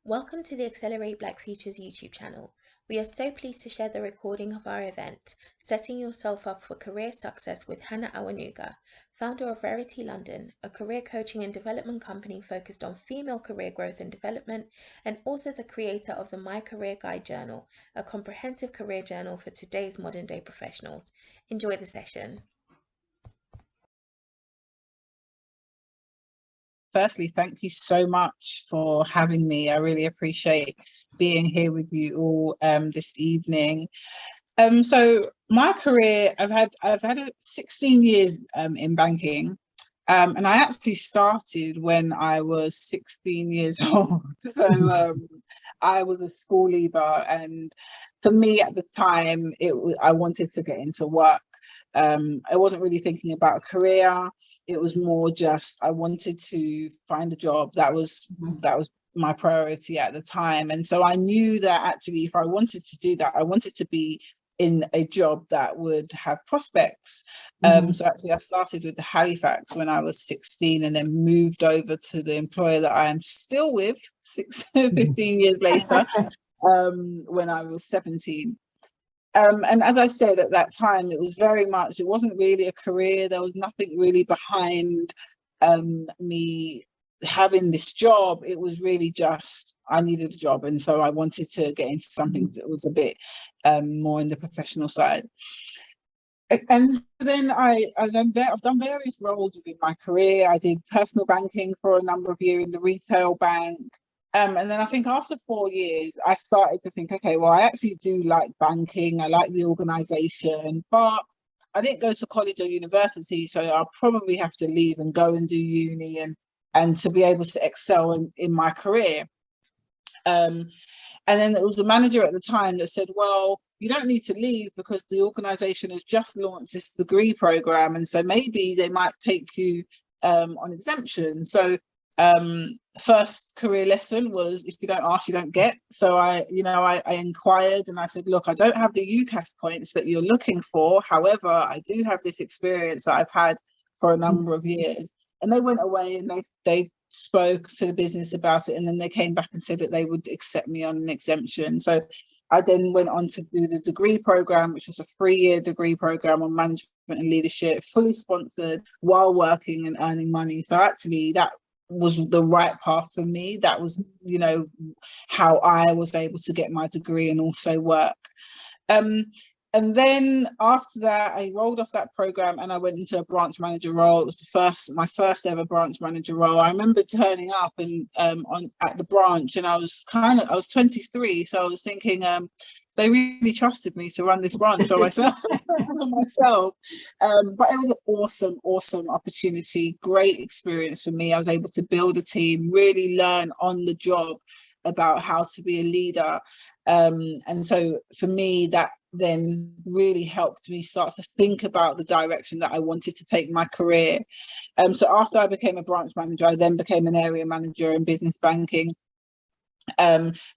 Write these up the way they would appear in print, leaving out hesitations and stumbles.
Welcome to the Excellerate Black Futures YouTube channel. We are so pleased to share the recording of our event, Setting Yourself Up for Career Success with Hannah Awonuga, founder of Rarity London, a career coaching and development company focused on female career growth and development, and also the creator of the My Career Guide Journal, a comprehensive career journal for today's modern day professionals. Enjoy the session. Firstly, thank you so much for having me. I really appreciate being here with you all this evening. So my career, I've had 16 years in banking, and I actually started when I was 16 years old. So I was a school leaver, and for me at the time, I wanted to get into work. I wasn't really thinking about a career. It was more just I wanted to find a job. That was my priority at the time. And so I knew that actually if I wanted to do that, I wanted to be in a job that would have prospects. So actually I started with the Halifax when I was 16 and then moved over to the employer that I am still with 15 years later, when I was 17. And as I said, at that time, it wasn't really a career. There was nothing really behind me having this job. It was really just, I needed a job. And so I wanted to get into something that was a bit more in the professional side. And then I've done various roles within my career. I did personal banking for a number of years in the retail bank. And then I think after 4 years, I started to think, okay, well, I actually do like banking. I like the organization, but I didn't go to college or university. So I'll probably have to leave and go and do uni and to be able to excel in my career. And then there was a manager at the time that said, well, you don't need to leave because the organization has just launched this degree program. And so maybe they might take you on exemption. So first career lesson was if you don't ask, you don't get. So I inquired and I said, look, I don't have the UCAS points that you're looking for. However, I do have this experience that I've had for a number of years. And they went away and they spoke to the business about it, and then they came back and said that they would accept me on an exemption. So I then went on to do the degree program, which was a 3-year degree program on management and leadership, fully sponsored while working and earning money. So actually that was the right path for me. That was, how I was able to get my degree and also work. And then after that, I rolled off that program and I went into a branch manager role. It was my first ever branch manager role. I remember turning up and at the branch, and I was 23, so I was thinking they really trusted me to run this branch for myself. But it was an awesome opportunity, great experience for me. I was able to build a team, really learn on the job about how to be a leader. And so for me, that then really helped me start to think about the direction that I wanted to take my career. So after I became a branch manager, I then became an area manager in business banking,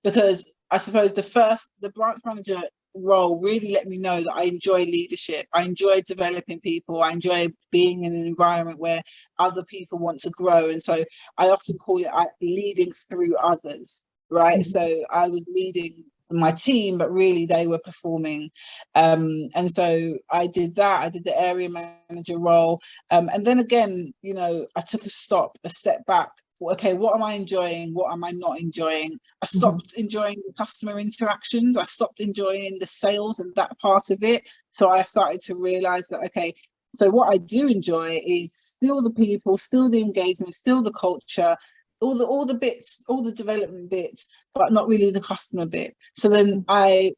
because I suppose the branch manager role really let me know that I enjoy leadership. I enjoy developing people. I enjoy being in an environment where other people want to grow. And so I often call it leading through others, right? So I was leading my team, but really they were performing. And so I did that. I did the area manager role. And then again, I took a step back. Okay, what am I enjoying? What am I not enjoying? I stopped enjoying the customer interactions. I stopped enjoying the sales and that part of it. So I started to realize that, okay, so what I do enjoy is still the people, still the engagement, still the culture, all the bits, all the development bits, but not really the customer bit. So then I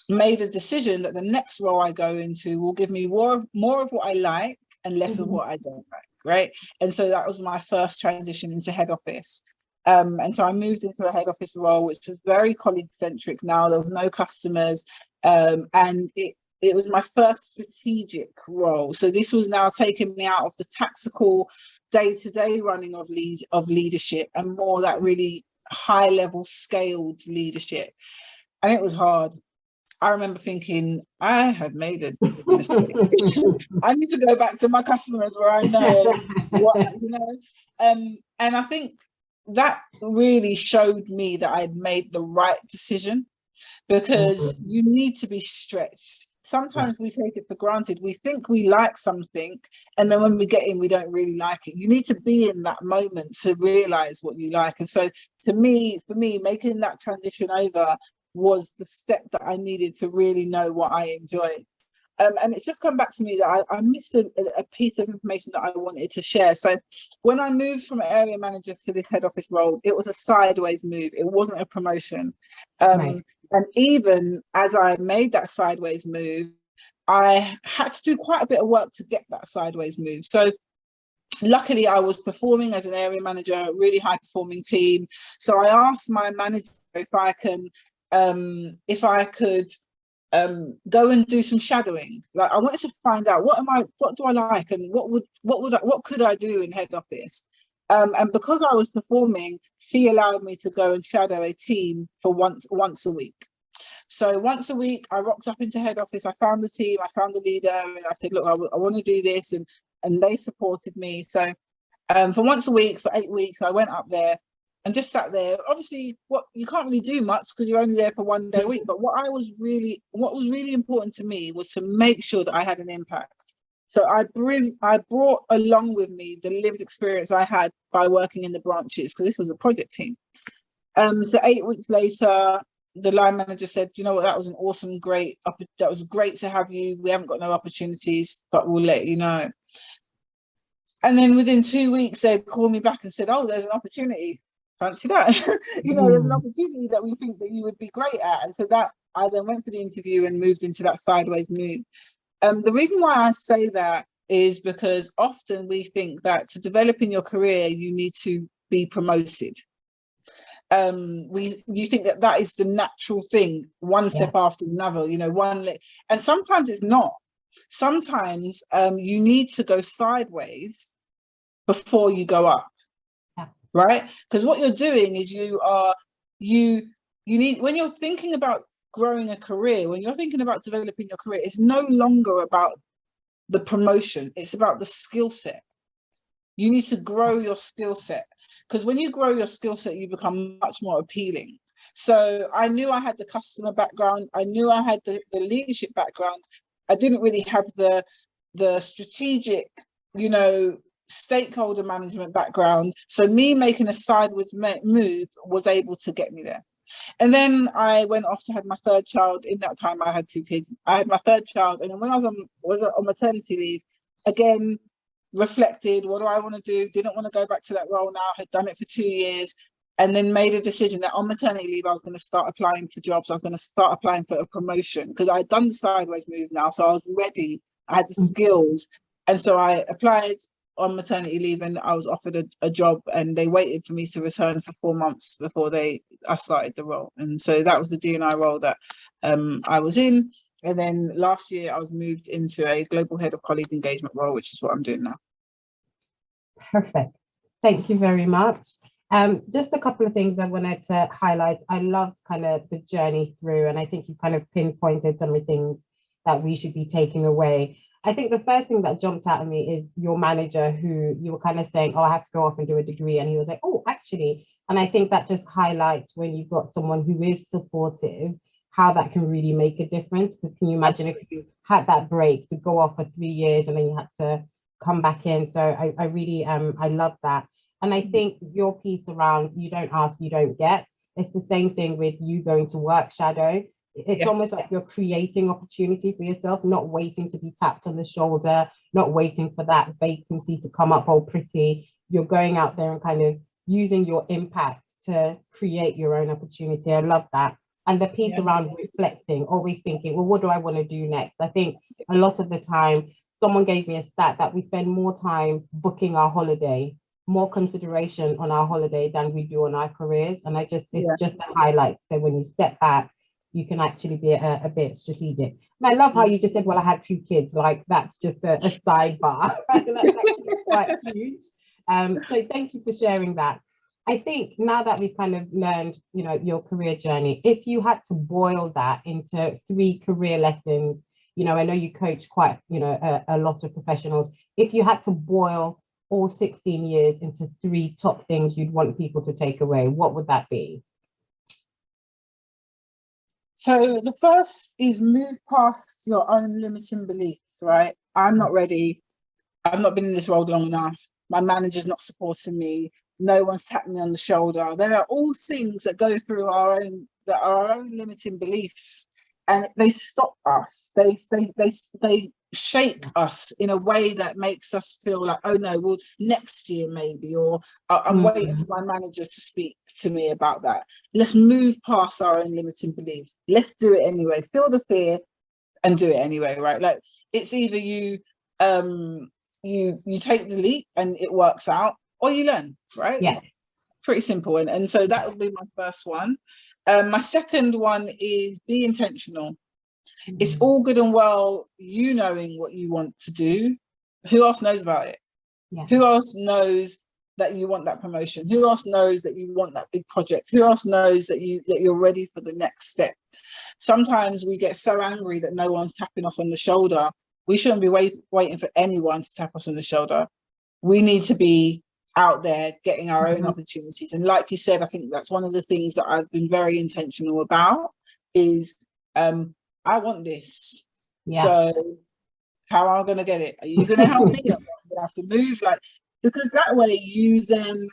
made a decision that the next role I go into will give me more of what I like and less of what I don't like, right? And so that was my first transition into head office. And so I moved into a head office role, which was very colleague-centric now. There was no customers, and it was my first strategic role. So this was now taking me out of the tactical day-to-day running of leadership and more that really high-level scaled leadership. And it was hard. I remember thinking, I had made a mistake. I need to go back to my customers where I know what, and I think that really showed me that I'd made the right decision, because you need to be stretched. Sometimes we take it for granted. We think we like something, and then when we get in, we don't really like it. You need to be in that moment to realize what you like. And so for me, making that transition over was the step that I needed to really know what I enjoyed. And it's just come back to me that I missed a piece of information that I wanted to share. So when I moved from area manager to this head office role, it was a sideways move. It wasn't a promotion. And even as I made that sideways move, I had to do quite a bit of work to get that sideways move. So luckily I was performing as an area manager, really high performing team. So I asked my manager if I could go and do some shadowing. Like, I wanted to find out what do I like, and what could I do in head office. And because I was performing, she allowed me to go and shadow a team for once a week. So once a week, I rocked up into head office. I found the team, I found the leader, and I said, look, I want to do this, and they supported me. So for once a week, for 8 weeks, I went up there and just sat there. Obviously, what you can't really do much because you're only there for 1 day a week. But what was really important to me was to make sure that I had an impact. So I brought along with me the lived experience I had by working in the branches, because this was a project team. So 8 weeks later, the line manager said, you know what, that was that was great to have you. We haven't got no opportunities, but we'll let you know. And then within 2 weeks, they'd call me back and said, oh, there's an opportunity. Fancy that. There's an opportunity that we think that you would be great at. And so that I then went for the interview and moved into that sideways move. The reason why I say that is because often we think that to develop in your career, you need to be promoted. You think that is the natural thing, one step after another, and sometimes it's not. Sometimes you need to go sideways before you go up. Right? Because what you're doing is you need, when you're thinking about growing a career, when you're thinking about developing your career, it's no longer about the promotion, it's about the skill set. You need to grow your skill set, because when you grow your skill set, you become much more appealing. So I knew I had the customer background, I knew I had the leadership background. I didn't really have the strategic, stakeholder management background. So me making a sideways move was able to get me there. And then I went off to have my third child. In that time, I had 2 kids. I had my third child, and then when I was on maternity leave, again, reflected, what do I want to do? Didn't want to go back to that role now. Had done it for 2 years, and then made a decision that on maternity leave, I was going to start applying for jobs. I was going to start applying for a promotion, because I'd done the sideways move now, so I was ready. I had the skills, and so I applied on maternity leave, and I was offered a job, and they waited for me to return for 4 months before I started the role. And so that was the D&I role that I was in. And then last year I was moved into a global head of colleague engagement role, which is what I'm doing now. Perfect. Thank you very much. Just a couple of things I wanted to highlight. I loved kind of the journey through, and I think you kind of pinpointed some of the things that we should be taking away. I think the first thing that jumped out at me is your manager, who you were kind of saying, oh, I have to go off and do a degree. And he was like, oh, actually. And I think that just highlights, when you've got someone who is supportive, how that can really make a difference. Because can you imagine if you had that break to go off for 3 years and then you had to come back in? So I really, I love that. And I think your piece around, you don't ask, you don't get. It's the same thing with you going to work shadow. It's almost like you're creating opportunity for yourself, not waiting to be tapped on the shoulder, not waiting for that vacancy to come up all pretty. You're going out there and kind of using your impact to create your own opportunity. I love that. And the piece around reflecting, always thinking, well, what do I want to do next? I think a lot of the time, someone gave me a stat that we spend more time booking our holiday, more consideration on our holiday than we do on our careers. And it's just a highlight. So when you step back, you can actually be a bit strategic. And I love how you just said, well, I had 2 kids, like that's just a sidebar. That's actually quite huge. So thank you for sharing that. I think now that we've kind of learned, your career journey, if you had to boil that into 3 career lessons, I know you coach quite, a lot of professionals. If you had to boil all 16 years into 3 top things you'd want people to take away, what would that be? So the first is move past your own limiting beliefs, right? I'm not ready. I've not been in this role long enough. My manager's not supporting me. No one's tapping me on the shoulder. There are all things that go through our own limiting beliefs, and they stop us. They shake us in a way that makes us feel like, oh no, well, next year maybe, or I'm waiting for my manager to speak to me about that. Let's move past our own limiting beliefs. Let's do it anyway. Feel the fear and do it anyway, right? Like, it's either you take the leap and it works out, or you learn, right? Yeah. Pretty simple. And so that would be my first one. My second one is be intentional. It's all good and well you knowing what you want to do. Who else knows about it? Yeah. Who else knows that you want that promotion? Who else knows that you want that big project? Who else knows that you're ready for the next step? Sometimes we get so angry that no one's tapping us on the shoulder. We shouldn't be waiting for anyone to tap us on the shoulder. We need to be out there getting our own opportunities. And like you said, I think that's one of the things that I've been very intentional about is I want this. Yeah. So how am I going to get it? Are you going to help me? I'm going to have to move, because that way you then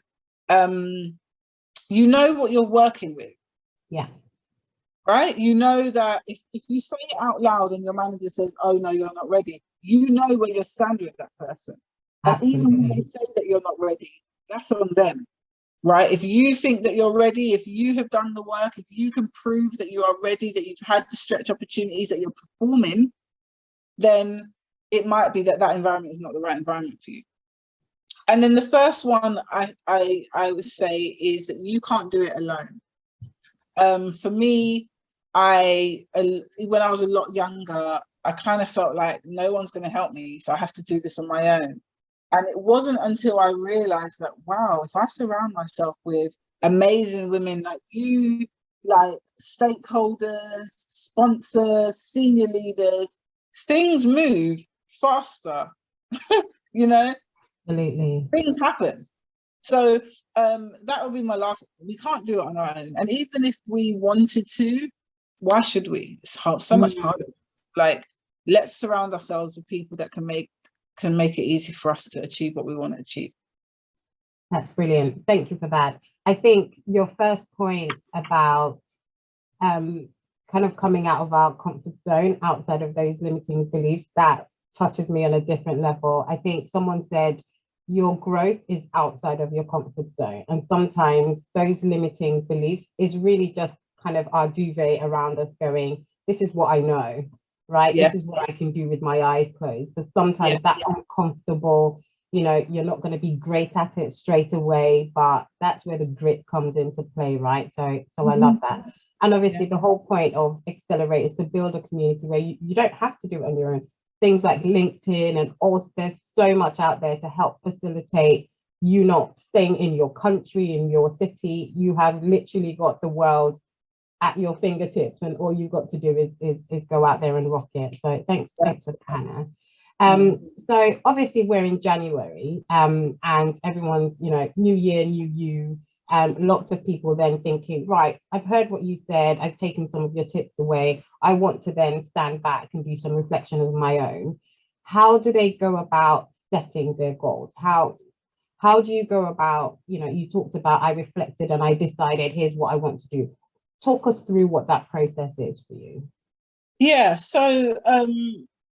you know what you're working with. Yeah. Right? You know that if you say it out loud and your manager says, oh no, you're not ready, you know where you stand with that person. Absolutely. And even when they say that you're not ready, that's on them. Right? If you think that you're ready, if you have done the work, if you can prove that you are ready, that you've had the stretch opportunities, that you're performing, then it might be that environment is not the right environment for you. And then the first one I would say is that you can't do it alone. For me, when I was a lot younger, I kind of felt like no one's going to help me, so I have to do this on my own. And it wasn't until I realized that, wow, if I surround myself with amazing women like you, like stakeholders, sponsors, senior leaders, things move faster. You know, Absolutely. things happen. So that would be my last. We can't do it on our own. And even if we wanted to, why should we? It's hard, so much harder. Like, let's surround ourselves with people that can make it easy for us to achieve what we want to achieve. That's brilliant. Thank you for that. I think your first point about kind of coming out of our comfort zone, outside of those limiting beliefs, that touches me on a different level. I think someone said your growth is outside of your comfort zone. And sometimes those limiting beliefs is really just kind of our duvet around us going, this is what I know, right? Yeah. This is what I can do with my eyes closed. But sometimes that uncomfortable, you know, you're not going to be great at it straight away, but that's where the grit comes into play, right? So I love that. And obviously the whole point of Excellerate is to build a community where you don't have to do it on your own. Things like LinkedIn and also there's so much out there to help facilitate you not staying in your country, in your city. You have literally got the world at your fingertips, and all you've got to do is go out there and rock it. So thanks for that, Hannah. So obviously we're in January, and everyone's, you know, new year, new you. Lots of people then thinking, right, I've heard what you said, I've taken some of your tips away, I want to then stand back and do some reflection of my own. How do they go about setting their goals? How do you go about, you know, you talked about I reflected and I decided here's what I want to do. Talk us through what that process is for you. Yeah, so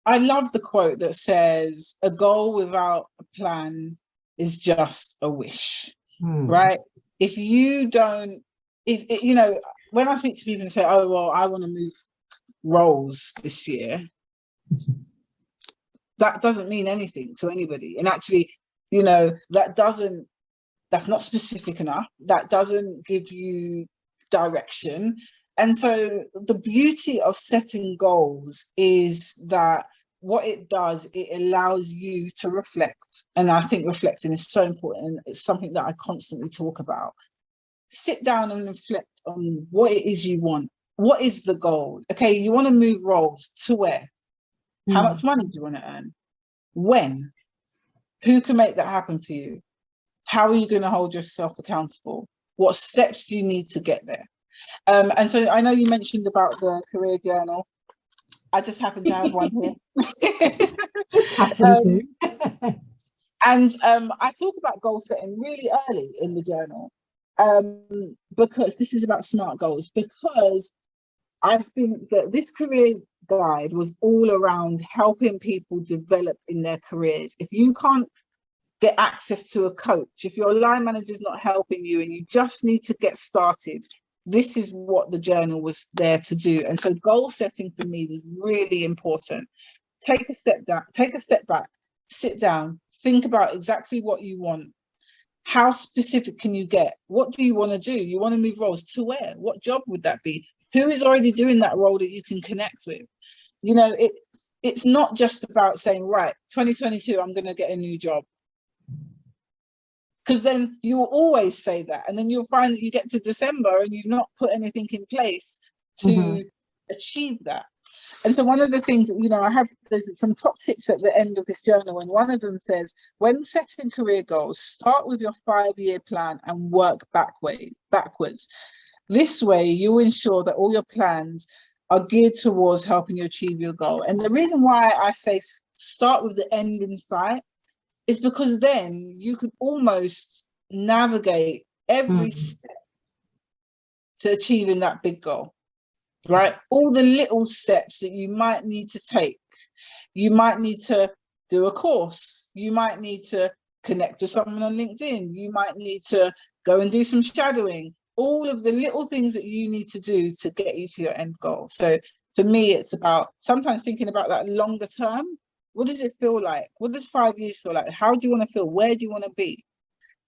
I love the quote that says, a goal without a plan is just a wish, right? If you don't, you know, when I speak to people and say, oh, well, I want to move roles this year, that doesn't mean anything to anybody. And actually, you know, that's not specific enough. That doesn't give you direction. And so the beauty of setting goals is that what it does, it allows you to reflect. And I think reflecting is so important. It's something that I constantly talk about. Sit down and reflect on what it is you want. What is the goal? Okay, you want to move roles to where? How much money do you want to earn? When? Who can make that happen for you? How are you going to hold yourself accountable? What steps do you need to get there? And so I know you mentioned about the career journal. I just happen to have one here. And I talk about goal setting really early in the journal, because this is about SMART goals, because I think that this career guide was all around helping people develop in their careers. If you can't get access to a coach, if your line manager is not helping you and you just need to get started, this is what the journal was there to do. And so goal setting for me was really important. Take a step back, sit down, think about exactly what you want. How specific can you get? What do you want to do? You want to move roles to where? What job would that be? Who is already doing that role that you can connect with? You know, it's not just about saying, right, 2022, I'm going to get a new job. Because then you will always say that. And then you'll find that you get to December and you've not put anything in place to achieve that. And so one of the things, you know, there's some top tips at the end of this journal, and one of them says, when setting career goals, start with your 5-year plan and work backwards. This way, you ensure that all your plans are geared towards helping you achieve your goal. And the reason why I say start with the end in sight is because then you can almost navigate every step to achieving that big goal. Right? All the little steps that you might need to take. You might need to do a course. You might need to connect with someone on LinkedIn. You might need to go and do some shadowing. All of the little things that you need to do to get you to your end goal. So for me, it's about sometimes thinking about that longer term. What does it feel like? What does 5 years feel like? How do you want to feel? Where do you want to be?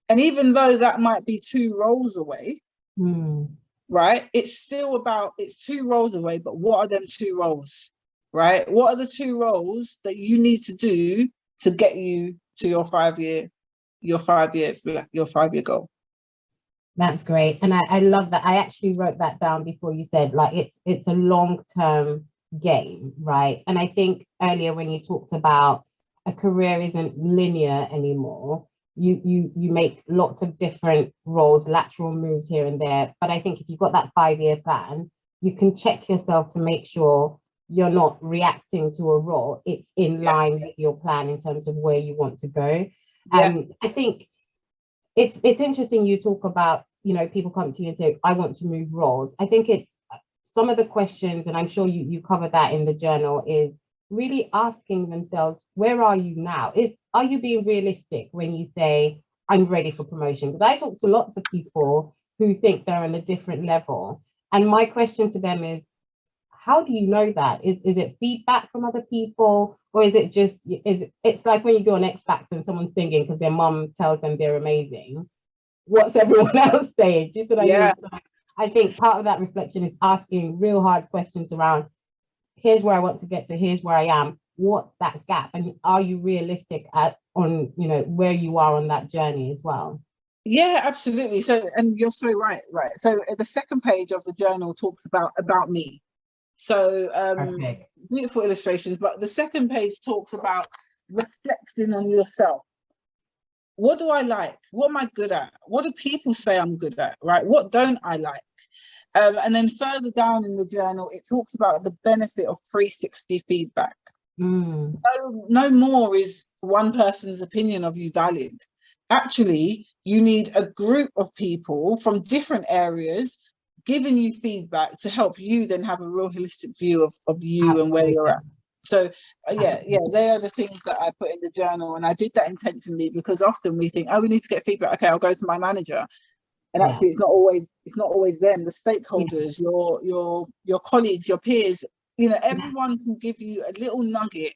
And even though that might be 2 roles away, right? It's still about, it's 2 roles away, but what are them 2 roles, right? What are the 2 roles that you need to do to get you to your 5-year goal? That's great. And I love that. I actually wrote that down before you said, like, it's a long-term game, right? And I think earlier when you talked about a career isn't linear anymore, you make lots of different roles, lateral moves here and there. But I think if you've got that 5-year plan, you can check yourself to make sure you're not reacting to a role. It's in line with your plan in terms of where you want to go. I think it's interesting you talk about, you know, people come to you and say, I want to move roles. I think some of the questions, and I'm sure you cover that in the journal, is really asking themselves, where are you now? Are you being realistic when you say, I'm ready for promotion? Because I talk to lots of people who think they're on a different level. And my question to them is, how do you know that? Is it feedback from other people? Or is it just, it's like when you go on X Factor and someone's singing because their mum tells them they're amazing. What's everyone else saying? Just what I mean. I think part of that reflection is asking real hard questions around, here's where I want to get to, here's where I am. What's that gap? And are you realistic on, you know, where you are on that journey as well? Yeah, absolutely. So, and you're so right. So the second page of the journal talks about me. So beautiful illustrations, but the second page talks about reflecting on yourself. What do I like? What am I good at? What do people say I'm good at, right? What don't I like? And then further down in the journal, it talks about the benefit of 360 feedback. No more is one person's opinion of you valid. Actually, you need a group of people from different areas giving you feedback to help you then have a real holistic view of you and where you're at. So yeah, they are the things that I put in the journal, and I did that intentionally because often we think, oh, we need to get feedback. Okay, I'll go to my manager, and actually it's not always them. The stakeholders, your colleagues, your peers, you know, everyone can give you a little nugget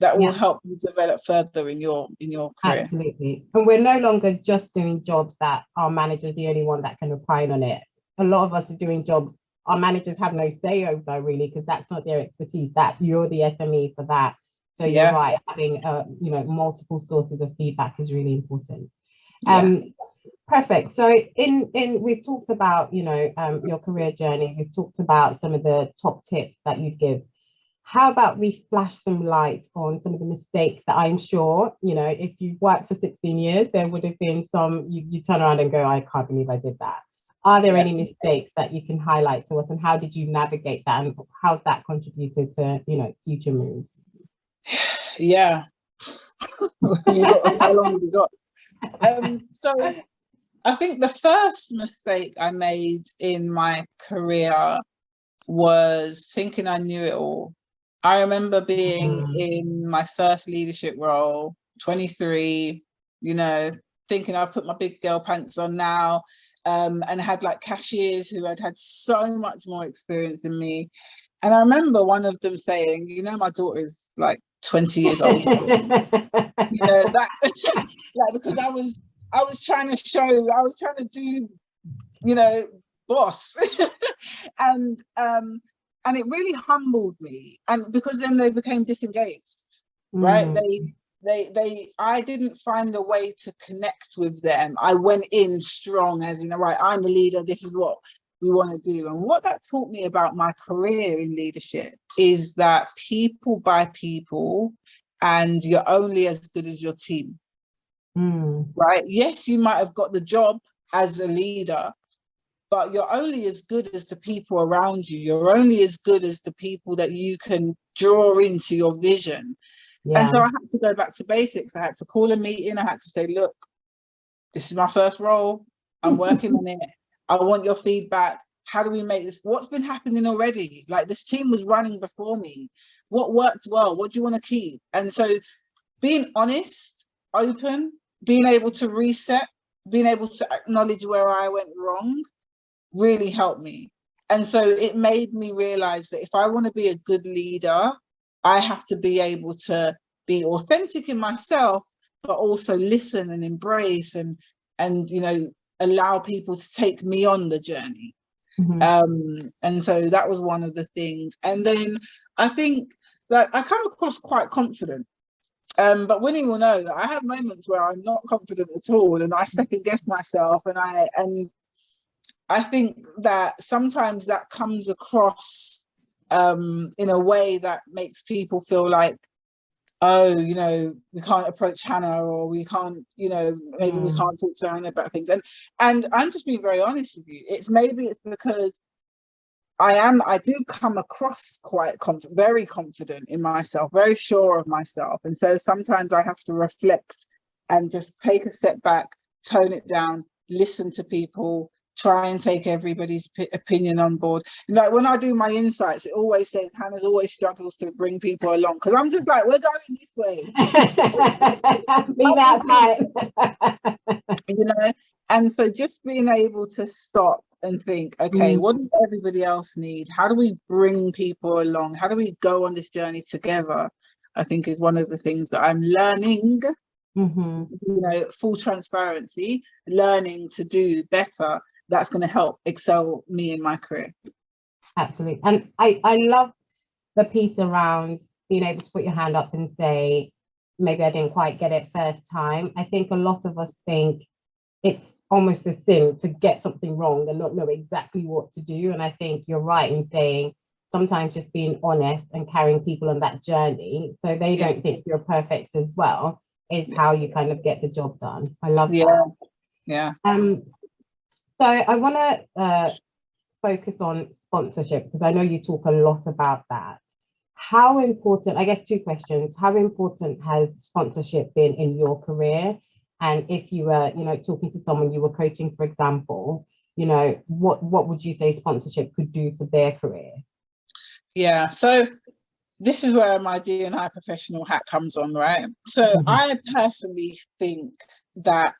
that will help you develop further in your career. Absolutely. And we're no longer just doing jobs that our manager's the only one that can opine on it. A lot of us are doing jobs our managers have no say over, really, because that's not their expertise. That you're the SME for that. So you're right, having you know, multiple sources of feedback is really important. Perfect. So we've talked about, you know, your career journey. We've talked about some of the top tips that you'd give. how about we flash some light on some of the mistakes that I'm sure, you know, if you've worked for 16 years, there would have been some, you turn around and go, I can't believe I did that. Are there any mistakes that you can highlight to us, and how did you navigate that, and how's that contributed to, you know, future moves? Yeah. How long have we got? So I think the first mistake I made in my career was thinking I knew it all. I remember being in my first leadership role, 23, you know, thinking I put my big girl pants on now, and had like cashiers who had so much more experience than me. And I remember one of them saying, you know, my daughter is like 20 years old. You know, that like, because I was trying to do, you know, boss. And it really humbled me, and because then they became disengaged, right? I didn't find a way to connect with them. I went in strong, as you know, right, I'm the leader, this is what we want to do. And what that taught me about my career in leadership is that people buy people, and you're only as good as your team. Right? Yes, you might have got the job as a leader, but you're only as good as the people around you. You're only as good as the people that you can draw into your vision. And so I had to go back to basics. I had to call a meeting. I had to say, look, this is my first role. I'm working on it. I want your feedback. How do we make this? What's been happening already? Like, this team was running before me. What worked well? What do you want to keep? And so being honest, open, being able to reset, being able to acknowledge where I went wrong really helped me. And so it made me realize that if I want to be a good leader, I have to be able to be authentic in myself, but also listen and embrace and you know, allow people to take me on the journey. And so that was one of the things. And then I think that I come across quite confident. But Winnie will know that I have moments where I'm not confident at all, and I second guess myself, and I think that sometimes that comes across in a way that makes people feel like, oh, you know, we can't approach Hannah, or we can't, you know, maybe we can't talk to Hannah about things. And I'm just being very honest with you. It's because I do come across quite very confident in myself, very sure of myself. And so sometimes I have to reflect and just take a step back, tone it down, listen to people, try and take everybody's opinion on board. Like when I do my insights, it always says Hannah's always struggles to bring people along, because I'm just like, we're going this way. Be that right. You know, and so just being able to stop and think, okay, what does everybody else need? How do we bring people along? How do we go on this journey together? I think is one of the things that I'm learning. You know, full transparency, learning to do better. That's going to help excel me in my career. Absolutely. And I love the piece around being able to put your hand up and say, maybe I didn't quite get it first time. I think a lot of us think it's almost a sin to get something wrong and not know exactly what to do. And I think you're right in saying sometimes just being honest and carrying people on that journey so they don't think you're perfect as well is how you kind of get the job done. I love that. Yeah. So I want to focus on sponsorship, because I know you talk a lot about that. How important, I guess 2 questions, how important has sponsorship been in your career? And if you were, you know, talking to someone you were coaching, for example, you know, what would you say sponsorship could do for their career? Yeah, so this is where my D&I professional hat comes on, right? So I personally think that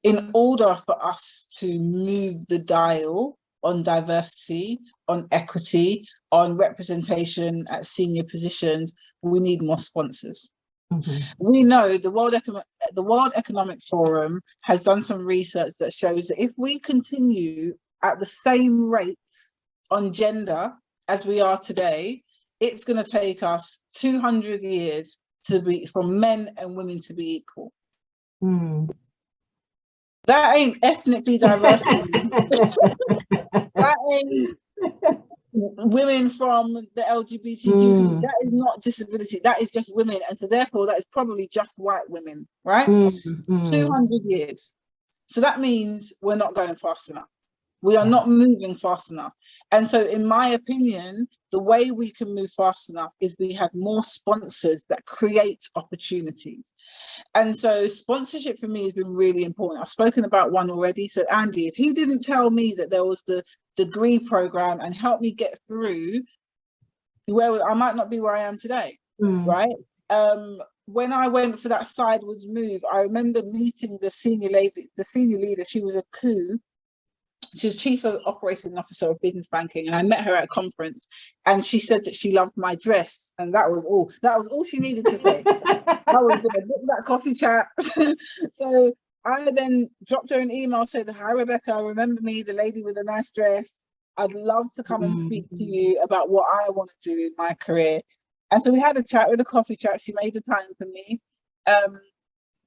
in order for us to move the dial on diversity, on equity, on representation at senior positions, we need more sponsors. We know the World Economic Forum has done some research that shows that if we continue at the same rate on gender as we are today, it's going to take us 200 years for men and women to be equal. That ain't ethnically diverse. That women from the LGBTQ community. That is not disability, that is just women. And so therefore that is probably just white women, right? 200 years. So that means we're not going fast enough. We are not moving fast enough. And so in my opinion, the way we can move fast enough is we have more sponsors that create opportunities. And so sponsorship for me has been really important. I've spoken about one already. So Andy, if he didn't tell me that there was the degree program and help me get through, where I might not be where I am today, right? When I went for that sideways move, I remember meeting the senior leader. She was a coup. She was Chief Operating Officer of Business Banking, and I met her at a conference, and she said that she loved my dress, and that was all. That was all she needed to say. I was going to book that coffee chat. So I then dropped her an email, said, "Hi Rebecca, remember me, the lady with the nice dress. I'd love to come and speak to you about what I want to do in my career." And so we had a chat with a coffee chat. She made the time for me.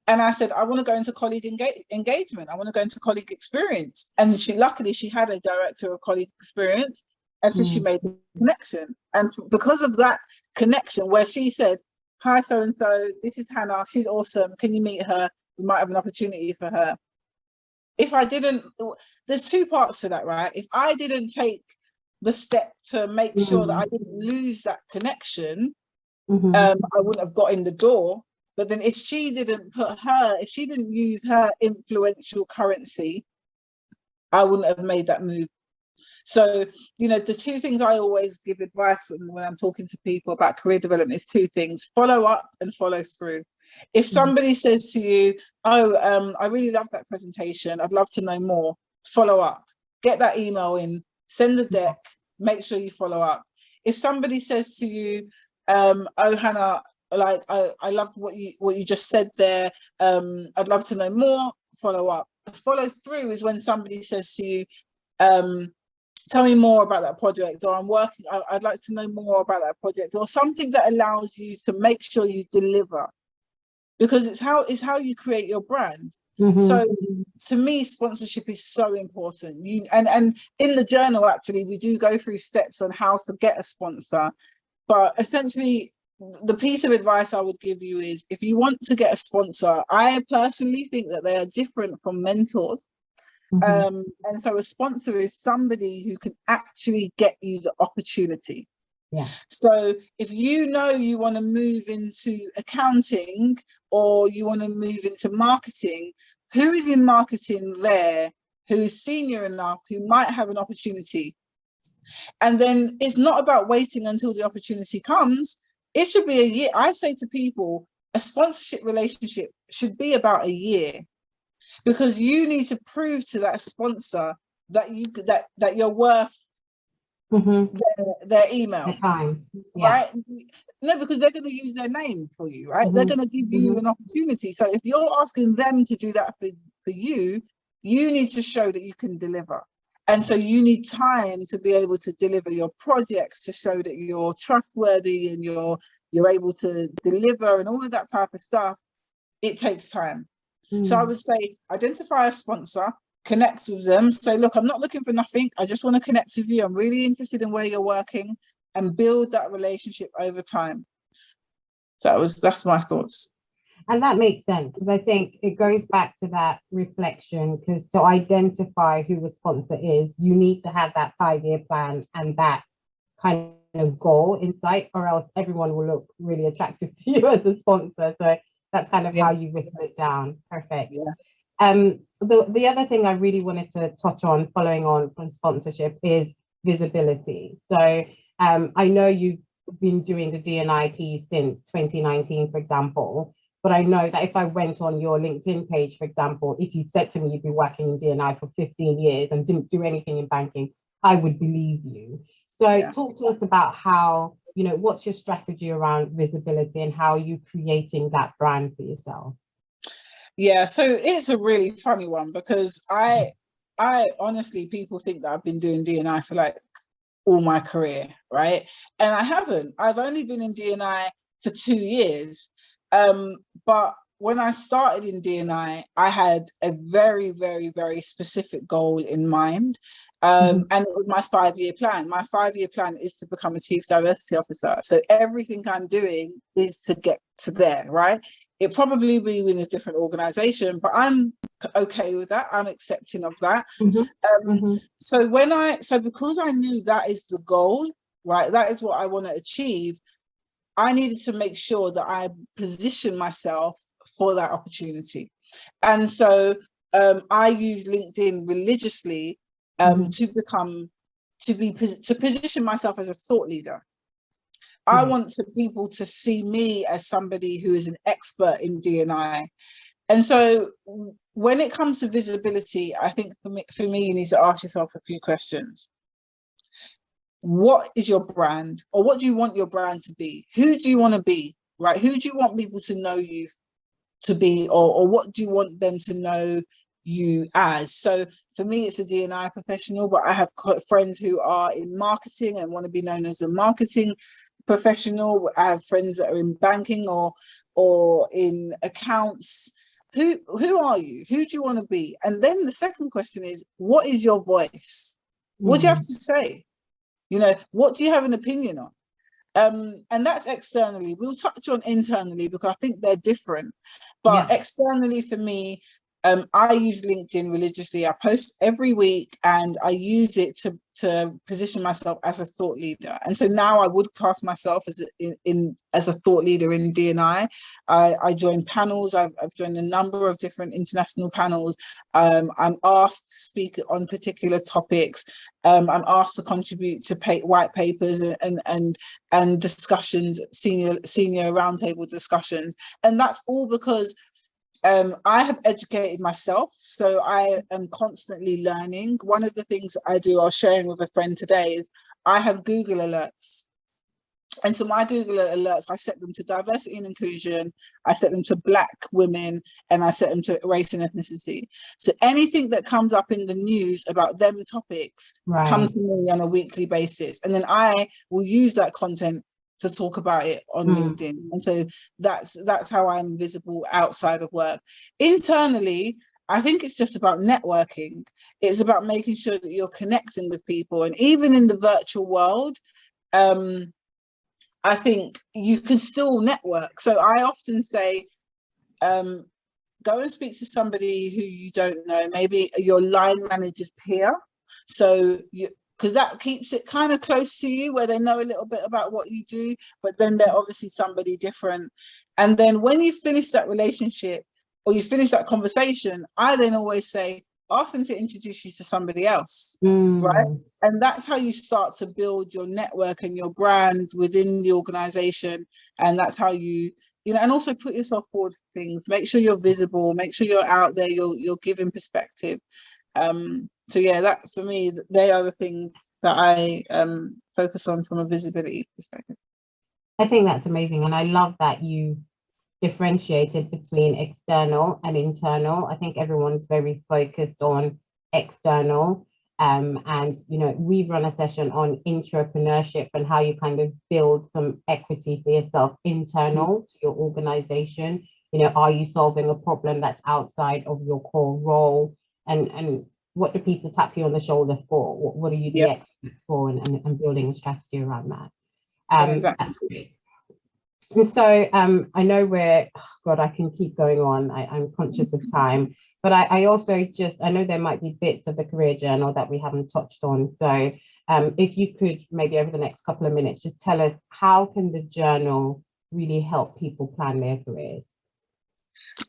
And I said, I want to go into colleague engagement. I want to go into colleague experience. And luckily she had a director of colleague experience. And so she made the connection. And because of that connection, where she said, "Hi, so-and-so, this is Hannah. She's awesome. Can you meet her? We might have an opportunity for her." If I didn't, there's two parts to that, right? If I didn't take the step to make sure that I didn't lose that connection, I wouldn't have got in the door. But then if she didn't use her influential currency, I wouldn't have made that move. So, the two things I always give advice when I'm talking to people about career development is two things: follow up and follow through. If somebody says to you, "Oh, I really love that presentation, I'd love to know more," follow up. Get that email in, send the deck, make sure you follow up. If somebody says to you, "Oh, Hannah, like I loved what you just said there, I'd love to know more," follow up. Follow through is when somebody says to you, "Tell me more about that project," or "I'd like to know more about that project," or something that allows you to make sure you deliver, because it's how you create your brand. So to me, sponsorship is so important. And in the journal, actually, we do go through steps on how to get a sponsor. But essentially, the piece of advice I would give you is, if you want to get a sponsor, I personally think that they are different from mentors. And so a sponsor is somebody who can actually get you the opportunity. So if you want to move into accounting, or you want to move into marketing, who is in marketing there who is senior enough, who might have an opportunity? And then it's not about waiting until the opportunity comes. It should be a year. I say to people, a sponsorship relationship should be about a year, because you need to prove to that sponsor that you're worth their email, right? No, because they're going to use their name for you, right? They're going to give you an opportunity. So if you're asking them to do that for you, you need to show that you can deliver. And so you need time to be able to deliver your projects, to show that you're trustworthy and you're able to deliver, and all of that type of stuff. It takes time. So I would say, identify a sponsor, connect with them, say, "Look, I'm not looking for nothing. I just want to connect with you. I'm really interested in where you're working," and build that relationship over time. So that's my thoughts. And that makes sense, because I think it goes back to that reflection, because to identify who a sponsor is, you need to have that 5-year plan and that kind of goal in sight, or else everyone will look really attractive to you as a sponsor. So that's kind of how you whittle it down. Perfect. The other thing I really wanted to touch on, following on from sponsorship, is visibility. So I know you've been doing the D&I piece since 2019, for example, but I know that if I went on your LinkedIn page, for example, if you said to me you'd been working in D&I for 15 years and didn't do anything in banking, I would believe you. So talk to us about how, what's your strategy around visibility and how are you creating that brand for yourself? Yeah, so it's a really funny one, because I honestly, people think that I've been doing D&I for like all my career, right? And I haven't. I've only been in D&I for 2 years. But when I started in D&I, I had a very, very, very specific goal in mind. And it was my 5-year plan. My 5-year plan is to become a chief diversity officer. So everything I'm doing is to get to there, right? It probably be in a different organization, but I'm okay with that. I'm accepting of that. So because I knew that is the goal, right? That is what I want to achieve. I needed to make sure that I position myself for that opportunity. And so I use LinkedIn religiously to position myself as a thought leader. I want people to see me as somebody who is an expert in D&I. And so when it comes to visibility, I think for me, you need to ask yourself a few questions. What is your brand, or what do you want your brand to be? Who do you want to be, right? Who do you want people to know you to be, or what do you want them to know you as? So for me, it's a D&I professional, but I have friends who are in marketing and want to be known as a marketing professional. I have friends that are in banking or in accounts. Who are you? Who do you want to be? And then the second question is, what is your voice? What do you have to say? What do you have an opinion on? And that's externally. We'll touch on internally because I think they're different. But externally, for me, I use LinkedIn religiously. I post every week, and I use it to position myself as a thought leader. And so now I would class myself as a thought leader in D&I. I join panels. I've joined a number of different international panels. I'm asked to speak on particular topics. I'm asked to contribute to white papers and discussions, senior roundtable discussions, and that's all because I have educated myself, so I am constantly learning. One of the things that I do, I was sharing with a friend today, is I have Google alerts. And so my Google alerts, I set them to diversity and inclusion, I set them to Black women, and I set them to race and ethnicity. So anything that comes up in the news about them topics comes to me on a weekly basis. And then I will use that content to talk about it on LinkedIn. And so that's how I'm visible outside of work. Internally, I think it's just about networking. It's about making sure that you're connecting with people. And even in the virtual world, I think you can still network. So I often say, go and speak to somebody who you don't know, maybe your line manager's peer. So because that keeps it kind of close to you, where they know a little bit about what you do, but then they're obviously somebody different. And then when you finish that relationship or you finish that conversation, I then always say, ask them to introduce you to somebody else, right? And that's how you start to build your network and your brand within the organization. And that's how you and also put yourself forward for things. Make sure you're visible, make sure you're out there, you're giving perspective. So yeah, that for me, they are the things that I focus on from a visibility perspective. I think that's amazing, and I love that you differentiated between external and internal. I think everyone's very focused on external, and we've run a session on entrepreneurship and how you kind of build some equity for yourself internal to your organization. Are you solving a problem that's outside of your core role, and what do people tap you on the shoulder for? What are you the expert for, and building a strategy around that. Exactly. That's great. And so I know I can keep going on. I'm conscious of time, but I also I know there might be bits of the career journal that we haven't touched on. So if you could maybe over the next couple of minutes, just tell us, how can the journal really help people plan their careers?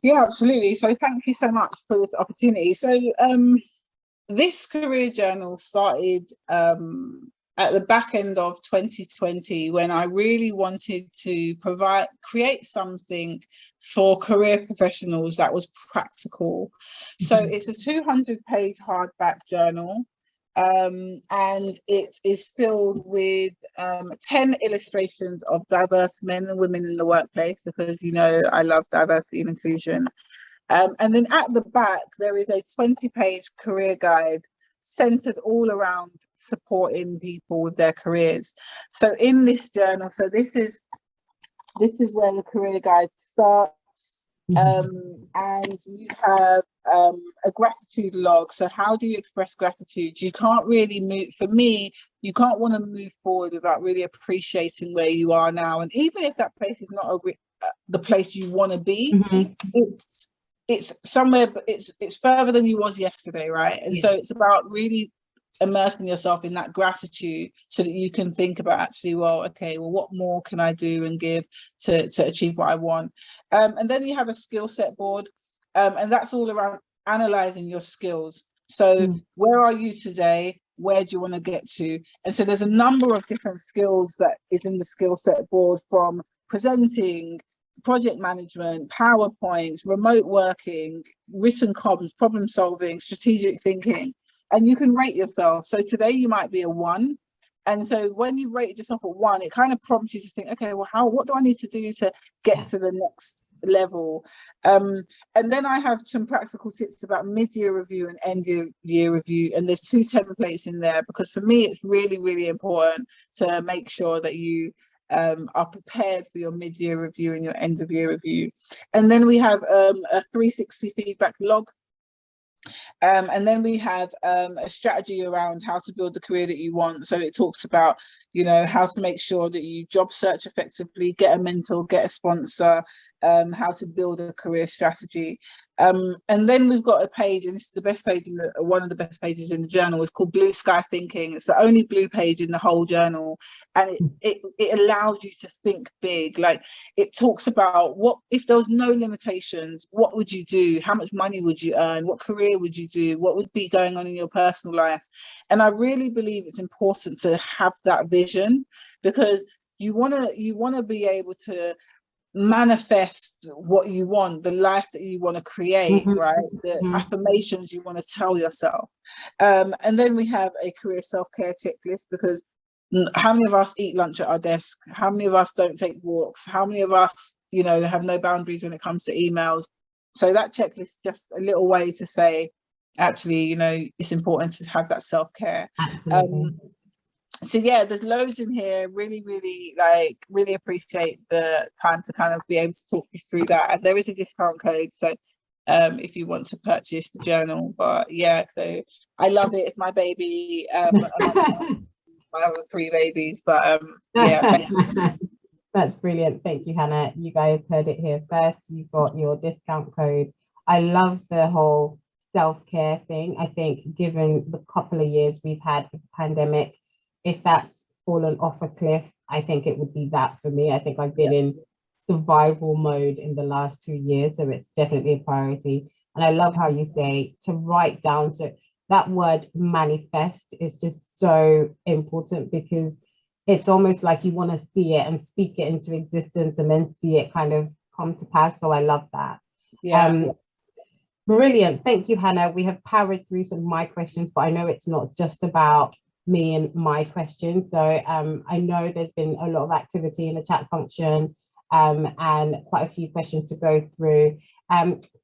Yeah, absolutely. So thank you so much for this opportunity. So this career journal started at the back end of 2020, when I really wanted to create something for career professionals that was practical. So it's a 200-page hardback journal, and it is filled with 10 illustrations of diverse men and women in the workplace, because I love diversity and inclusion. And then at the back, there is a 20-page career guide centered all around supporting people with their careers. So in this journal, this is where the career guide starts. And you have a gratitude log. So how do you express gratitude? You can't really move, for me, you can't want to move forward without really appreciating where you are now. And even if that place is not the place you want to be, it's somewhere, but it's further than you was yesterday, right? And so it's about really immersing yourself in that gratitude so that you can think about actually, well, okay, well, what more can I do and give to achieve what I want? And then you have a skill set board, and that's all around analyzing your skills. So where are you today? Where do you want to get to? And so there's a number of different skills that is in the skill set board, from presenting, project management, PowerPoints, remote working, written comms, problem solving, strategic thinking. And you can rate yourself. So today you might be a 1. And so when you rated yourself a 1, it kind of prompts you to think, okay, well, what do I need to do to get to the next level? And then I have some practical tips about mid-year review and end-year review. And there's 2 templates in there, because for me, it's really, really important to make sure that you are prepared for your mid-year review and your end-of-year review. And then we have a 360 feedback log. And then we have a strategy around how to build the career that you want. So it talks about, you know, how to make sure that you job search effectively, get a mentor, get a sponsor, how to build a career strategy. And then we've got a page, and this is the best page one of the best pages in the journal. It's called Blue Sky Thinking. It's the only blue page in the whole journal, and it allows you to think big. Like, it talks about, what if there was no limitations, what would you do? How much money would you earn? What career would you do? What would be going on in your personal life? And I really believe it's important to have that vision, because you want to be able to manifest what you want, the life that you want to create, right? The affirmations you want to tell yourself. And then we have a career self-care checklist, because how many of us eat lunch at our desk? How many of us don't take walks? How many of us, you know, have no boundaries when it comes to emails? So that checklist is just a little way to say, actually, you know, it's important to have that self-care. So yeah, there's loads in here. Really appreciate the time to kind of be able to talk you through that. And there is a discount code, so if you want to purchase the journal. But yeah, so I love it. It's my baby. My other 3 babies, but yeah. That's brilliant. Thank you, Hannah. You guys heard it here first. You've got your discount code. I love the whole self-care thing. I think given the couple of years we've had with the pandemic, if that's fallen off a cliff, I think it would be that for me. I think I've been in survival mode in the last 2 years, so it's definitely a priority. And I love how you say to write down. So that word manifest is just so important, because it's almost like you want to see it and speak it into existence and then see it kind of come to pass. So I love that. Brilliant. Thank you, Hannah. We have powered through some of my questions, but I know it's not just about me and my questions. So I know there's been a lot of activity in the chat function, and quite a few questions to go through.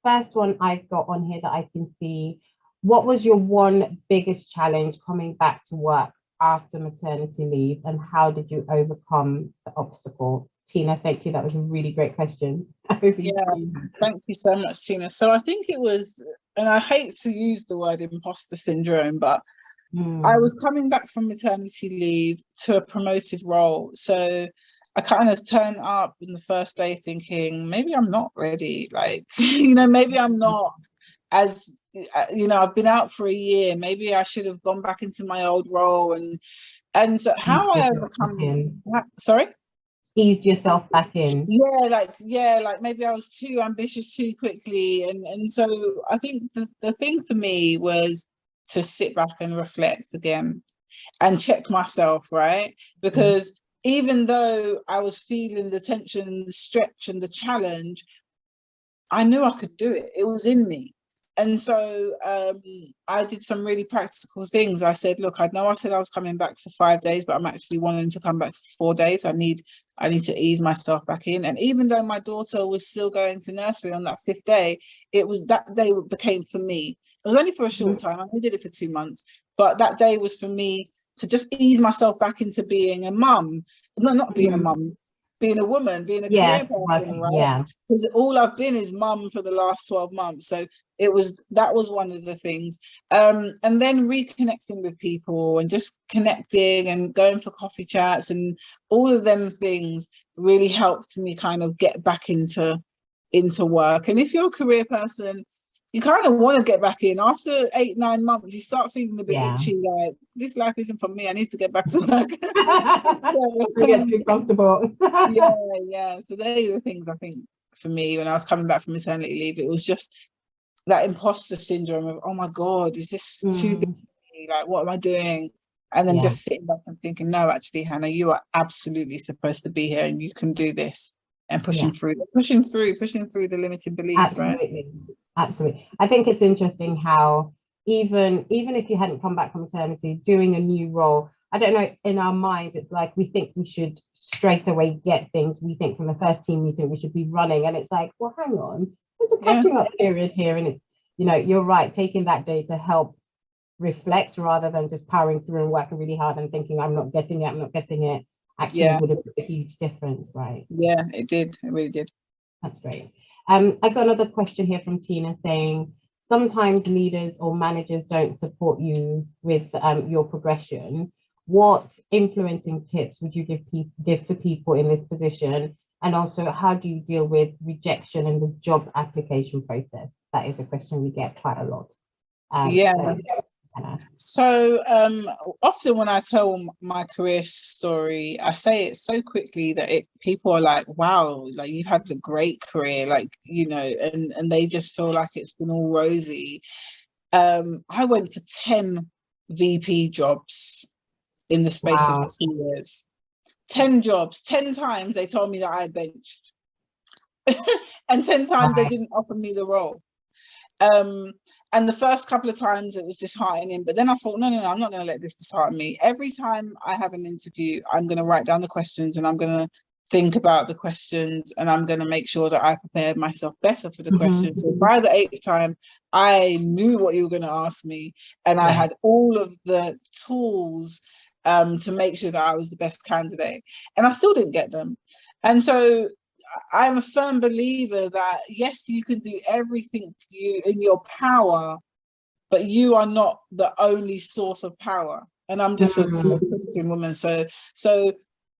First one I've got on here that I can see: what was your one biggest challenge coming back to work after maternity leave, and how did you overcome the obstacle? Tina, thank you. That was a really great question. Yeah, thank you so much, Tina. So I think it was, and I hate to use the word imposter syndrome, but I was coming back from maternity leave to a promoted role. So I kind of turned up in the first day thinking, maybe I'm not ready. Like, you know, maybe I'm not as, you know, I've been out for a year. Maybe I should have gone back into my old role. And so how I overcome that, sorry? Eased yourself back in. Yeah, like maybe I was too ambitious too quickly. And so I think the thing for me was to sit back and reflect again and check myself, right? Because even though I was feeling the tension, the stretch and the challenge, I knew I could do it. It was in me. And so I did some really practical things. I said, look, I know I said I was coming back for 5 days, but I'm actually wanting to come back for 4 days. I need to ease myself back in. And even though my daughter was still going to nursery on that 5th day, it was that day became for me. It was only for a short time. I only did it for 2 months, but that day was for me to just ease myself back into being a mum. Not being a mum, being a woman, being a Yeah, career person, right? yeah, Because all I've been is mum for the last 12 months. So that was one of the things. And then reconnecting with people and just connecting and going for coffee chats and all of them things really helped me kind of get back into work. And if you're a career person, you kind of want to get back in. After 8-9 months, you start feeling a bit itchy, like this life isn't for me, I need to get back to work. You get too comfortable. yeah. So those are the things I think for me when I was coming back from maternity leave. It was just that imposter syndrome of, oh my God, is this too big for me? Like, what am I doing? And then just sitting back and thinking, no, actually, Hannah, you are absolutely supposed to be here and you can do this. And pushing through the limiting beliefs, Absolutely. right? Absolutely. I think it's interesting how even if you hadn't come back from maternity, doing a new role, I don't know, in our minds, it's like we think we should straight away get things. We think from the first team meeting we should be running, and it's like, well, hang on, there's a catching up period here, and it's, you know, you're right, taking that day to help reflect rather than just powering through and working really hard and thinking I'm not getting it, actually would have made a huge difference, right? Yeah, it really did. That's great. I got another question here from Tina saying, sometimes leaders or managers don't support you with your progression. What influencing tips would you give to people in this position? And also, how do you deal with rejection in the job application process? That is a question we get quite a lot. So often when I tell my career story, I say it so quickly that people are like, wow, like you've had a great career, like, you know, and they just feel like it's been all rosy. I went for 10 VP jobs in the space of 2 years. 10 jobs, 10 times they told me that I had benched. And 10 times they didn't offer me the role. And the first couple of times it was disheartening, but then I thought, no, I'm not going to let this dishearten me. Every time I have an interview, I'm going to write down the questions and I'm going to think about the questions and I'm going to make sure that I prepared myself better for the questions. So by the 8th time, I knew what you were going to ask me, and I had all of the tools to make sure that I was the best candidate, and I still didn't get them. And so I'm a firm believer that yes, you can do everything in your power, but you are not the only source of power. And I'm just a Christian woman, so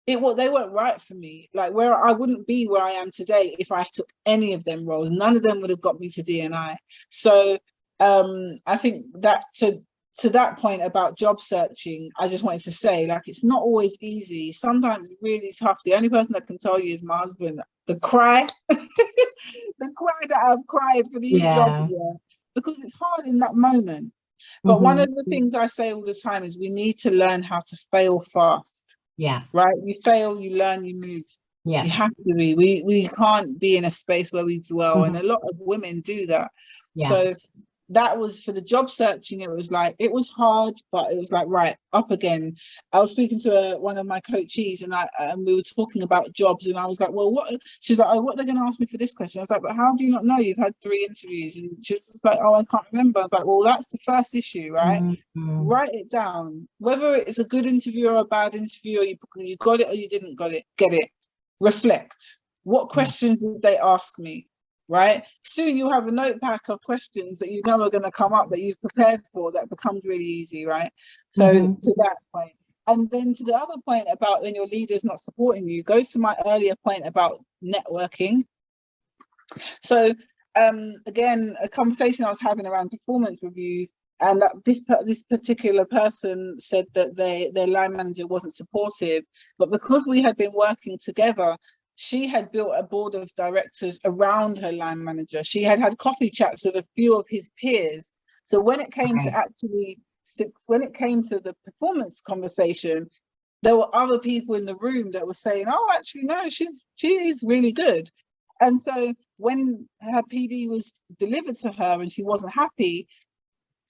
they weren't right for me. Like, where I wouldn't be where I am today if I took any of them roles. None of them would have got me to D&I. So I think that to that point about job searching, I just wanted to say, like, it's not always easy. Sometimes it's really tough. The only person that can tell you is my husband. The cry, the cry that I've cried for these jobs, because it's hard in that moment. But one of the things I say all the time is we need to learn how to fail fast. Right? You fail, you learn, you move. You have to be. We can't be in a space where we dwell, and a lot of women do that. So that was for the job searching. It was hard, but it was like, right, up again. I was speaking to one of my coachees, and we were talking about jobs, and I was like, well, what? She's like, oh, what are they going to ask me for this question? I was like, but how do you not know? You've had 3 interviews. And she was like, oh, I can't remember. I was like, well, that's the first issue, right? Write it down. Whether it's a good interview or a bad interview, or you got it or you didn't get it. Reflect. What questions did they ask me? Right, soon you'll have a notepad of questions that you know are going to come up that you've prepared for. That becomes really easy, right? So to that point, and then to the other point about when your leader's not supporting you, goes to my earlier point about networking. So again, a conversation I was having around performance reviews, and that this particular person said that their line manager wasn't supportive, but because we had been working together, she had built a board of directors around her line manager. She had had coffee chats with a few of his peers. So when it came to the performance conversation, there were other people in the room that were saying, oh, actually, no, she is really good. And so when her PD was delivered to her and she wasn't happy,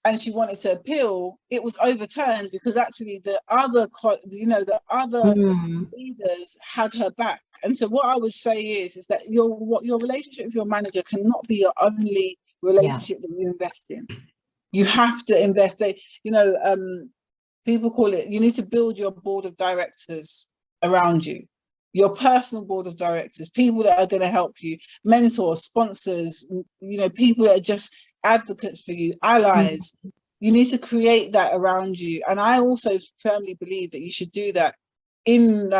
and she wanted to appeal, it was overturned because actually the other leaders had her back. And so what I would say is that your relationship with your manager cannot be your only relationship that you invest in. You have to invest. People call it, you need to build your board of directors around you. your personal board of directors, people that are going to help you, mentors, sponsors, you know, people that are just advocates for you, allies. You need to create that around you. And I also firmly believe that you should do that in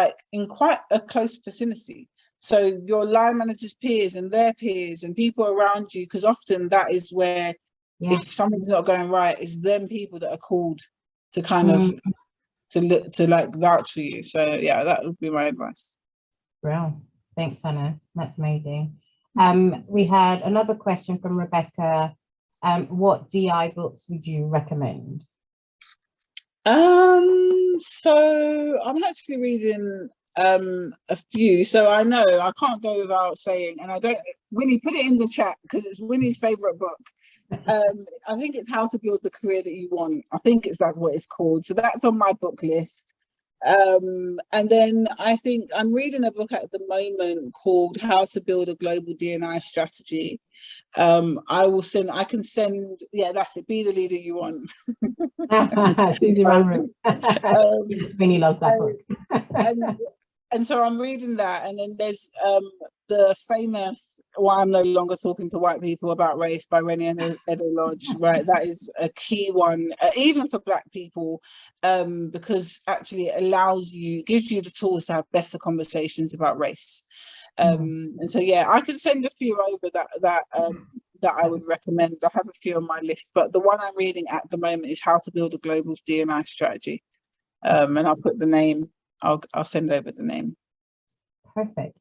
quite a close vicinity. So your line managers' peers and their peers and people around you, because often that is where, if something's not going right, it's them people that are called to kind of to like vouch for you. So yeah, that would be my advice. Well, thanks, Hannah. That's amazing. We had another question from Rebecca. What DI books would you recommend? So I'm actually reading a few. So I know I can't go without saying, and I don't, Winnie, put it in the chat because it's Winnie's favorite book. I think it's How to Build the Career That You Want. I think that's what it's called. So that's on my book list. And then I think I'm reading a book at the moment called How to Build a Global D&I Strategy. I can send, yeah, that's it, Be the Leader You Want. Susie Ramrick. Winnie loves that book. And so I'm reading that, and then there's the famous Why I'm No Longer Talking to White People About Race by Rennie and Edo Lodge, right? That is a key one, even for Black people, because actually it gives you the tools to have better conversations about race. And so yeah, I could send a few over that I would recommend. I have a few on my list, but the one I'm reading at the moment is How to Build a Global D&I Strategy. And I'll put the name, I'll send over the name. Perfect.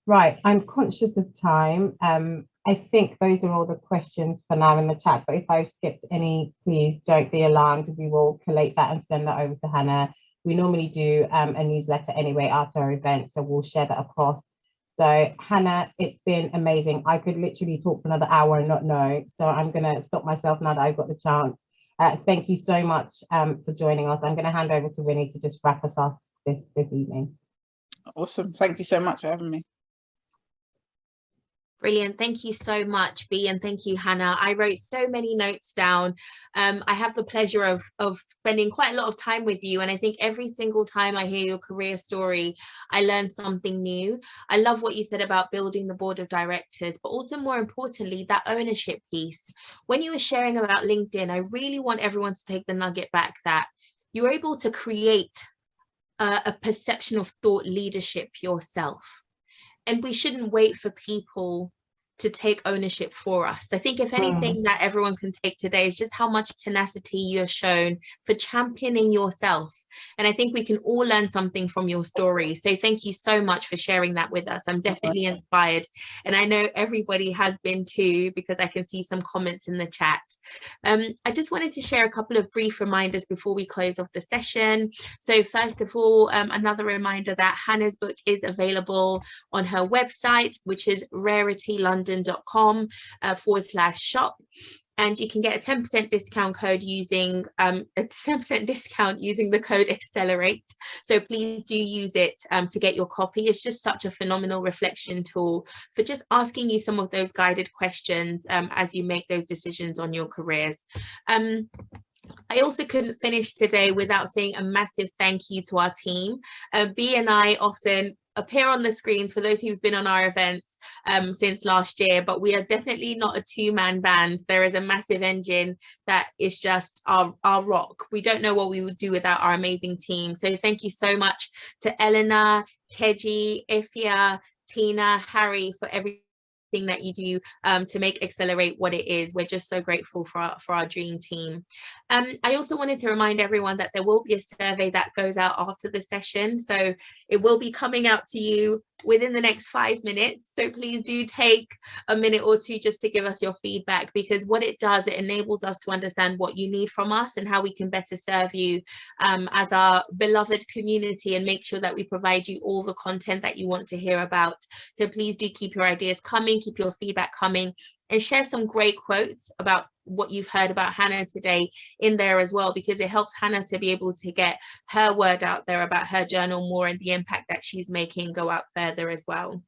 Right, I'm conscious of time. I think those are all the questions for now in the chat, but if I've skipped any, please don't be alarmed. We will collate that and send that over to Hannah. We normally do a newsletter anyway after our event, so we'll share that across. So Hannah, it's been amazing. I could literally talk for another hour and not know, so I'm gonna stop myself now that I've got the chance. Thank you so much for joining us. I'm gonna hand over to Winnie to just wrap us off this evening. Awesome, thank you so much for having me. Brilliant. Thank you so much, Bea, and thank you, Hannah. I wrote so many notes down. I have the pleasure of spending quite a lot of time with you, and I think every single time I hear your career story, I learn something new. I love what you said about building the board of directors, but also more importantly, that ownership piece. When you were sharing about LinkedIn, I really want everyone to take the nugget back that you're able to create a perception of thought leadership yourself. And we shouldn't wait for people to take ownership for us. I think if anything that everyone can take today is just how much tenacity you're shown for championing yourself. And I think we can all learn something from your story. So thank you so much for sharing that with us. I'm definitely inspired. And I know everybody has been too, because I can see some comments in the chat. I just wanted to share a couple of brief reminders before we close off the session. So first of all, another reminder that Hannah's book is available on her website, which is raritylondon.com/shop. And you can get a 10% discount code using the code Excellerate. So please do use it to get your copy. It's just such a phenomenal reflection tool for just asking you some of those guided questions as you make those decisions on your careers. I also couldn't finish today without saying a massive thank you to our team. Bea and I often appear on the screens for those who've been on our events since last year, but we are definitely not a two-man band. There is a massive engine that is just our rock. We don't know what we would do without our amazing team. So thank you so much to Eleanor, Keji, Ifya, Tina, Harry for everything that you do to make Excellerate what it is. We're just so grateful for our dream team. I also wanted to remind everyone that there will be a survey that goes out after the session, so it will be coming out to you within the next 5 minutes. So please do take a minute or two just to give us your feedback, because what it does, it enables us to understand what you need from us and how we can better serve you as our beloved community, and make sure that we provide you all the content that you want to hear about. So please do keep your ideas coming, keep your feedback coming, and share some great quotes about what you've heard about Hannah today in there as well, because it helps Hannah to be able to get her word out there about her journal more and the impact that she's making go out further as well.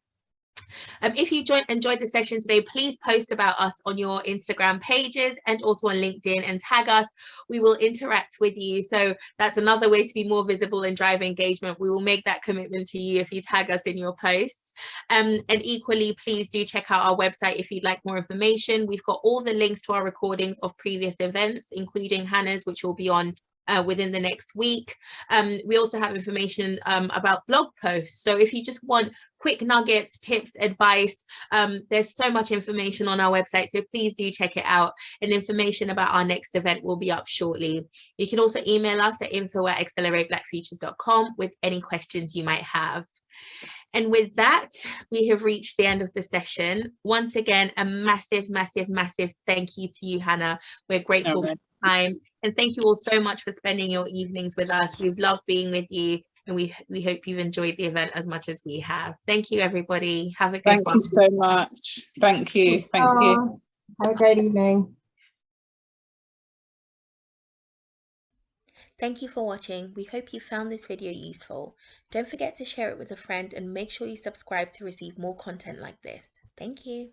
If you enjoyed the session today, please post about us on your Instagram pages and also on LinkedIn and tag us. We will interact with you. So that's another way to be more visible and drive engagement. We will make that commitment to you if you tag us in your posts. And equally, please do check out our website if you'd like more information. We've got all the links to our recordings of previous events, including Hannah's, which will be on within the next week. We also have information about blog posts. So if you just want quick nuggets, tips, advice, there's so much information on our website. So please do check it out. And information about our next event will be up shortly. You can also email us at info@excelerateblackfutures.com with any questions you might have. And with that, we have reached the end of the session. Once again, a massive, massive, massive thank you to you, Hannah. We're grateful for your time. And thank you all so much for spending your evenings with us. We've loved being with you. And we hope you've enjoyed the event as much as we have. Thank you, everybody. Have a good one. Thank you so much. Thank you. Thank you. Have a great evening. Thank you for watching. We hope you found this video useful. Don't forget to share it with a friend and make sure you subscribe to receive more content like this. Thank you.